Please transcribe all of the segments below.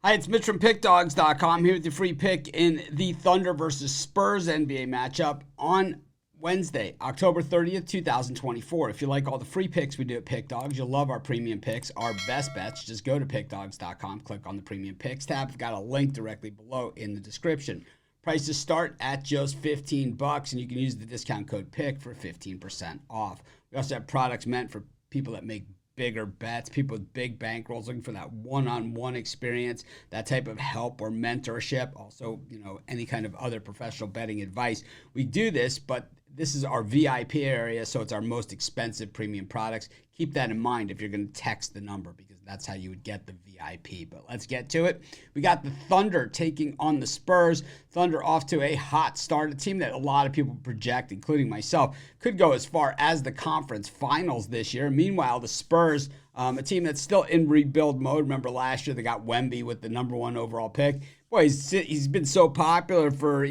Hi, it's Mitch from Pickdawgz.com here with your free pick in the Thunder versus Spurs NBA matchup on Wednesday, October 30th, 2024. If you like all the free picks we do at Pickdawgz, you'll love our premium picks, our best bets. Just go to Pickdawgz.com, click on the premium picks tab. I've got a link directly below in the description. Prices start at just $15, and you can use the discount code PICK for 15% off. We also have products meant for people that make bigger bets, people with big bankrolls looking for that one-on-one experience, that type of help or mentorship. Also, any kind of other professional betting advice. We do this, but this is our VIP area, so it's our most expensive premium products. Keep that in mind if you're going to text the number, because that's how you would get the VIP. But let's get to it. We got the Thunder taking on the Spurs. Thunder off to a hot start, a team that a lot of people project, including myself, could go as far as the conference finals this year. Meanwhile, the Spurs, a team that's still in rebuild mode. Remember last year they got Wemby with the #1 overall pick. Boy, he's been so popular for,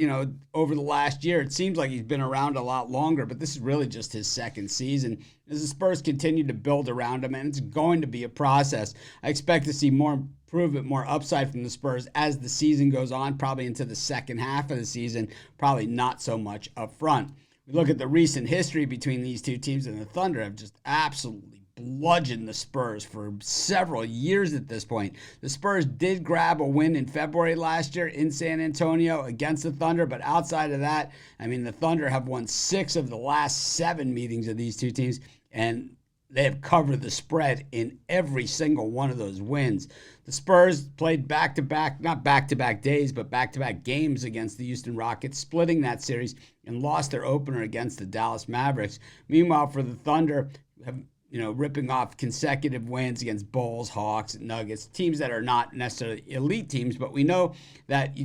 over the last year. It seems like he's been around a lot longer, but this is really just his second season. As the Spurs continue to build around him, and it's going to be a process. I expect to see more improvement, more upside from the Spurs as the season goes on, probably into the second half of the season, probably not so much up front. We look at the recent history between these two teams, and the Thunder have just absolutely bludgeoned the Spurs for several years at this point. The Spurs did grab a win in February last year in San Antonio against the Thunder, but outside of that, the Thunder have won 6 of the last 7 meetings of these two teams, and they have covered the spread in every single one of those wins. The Spurs played back-to-back, not back-to-back days, but back-to-back games against the Houston Rockets, splitting that series, and lost their opener against the Dallas Mavericks. Meanwhile, for the Thunder, have ripping off consecutive wins against Bulls, Hawks, Nuggets, teams that are not necessarily elite teams. But we know that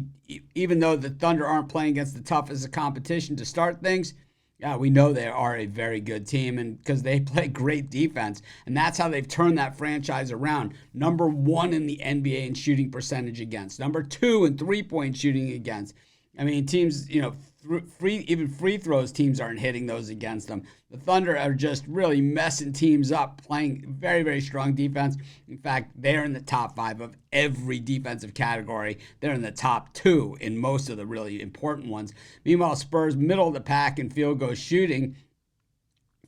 even though the Thunder aren't playing against the toughest of competition to start things, we know they are a very good team, and because they play great defense. And that's how they've turned that franchise around. #1 in the NBA in shooting percentage against. #2 in three-point shooting against. Teams, even free throws, teams aren't hitting those against them. The Thunder are just really messing teams up, playing very, very strong defense. In fact, they're in the top 5 of every defensive category. They're in the top 2 in most of the really important ones. Meanwhile, Spurs, middle of the pack in field goal shooting,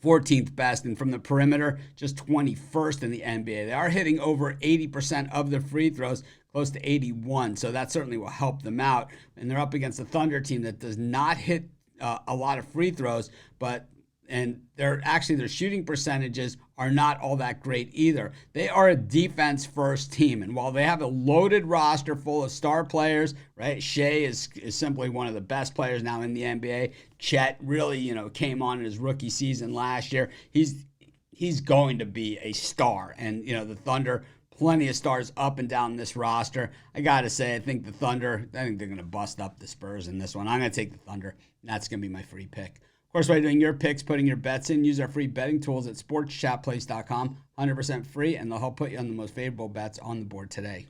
14th best, and from the perimeter, just 21st in the NBA. They are hitting over 80% of their free throws, close to 81, so that certainly will help them out. And they're up against a Thunder team that does not hit a lot of free throws, and their shooting percentages are not all that great either. They are a defense-first team, and while they have a loaded roster full of star players, right? Shea is simply one of the best players now in the NBA. Chet really, came on in his rookie season last year. He's going to be a star, and the Thunder, plenty of stars up and down this roster. I got to say, I think they're going to bust up the Spurs in this one. I'm going to take the Thunder, and that's going to be my free pick. Of course, while you're doing your picks, putting your bets in, use our free betting tools at sportschatplace.com. 100% free, and they'll help put you on the most favorable bets on the board today.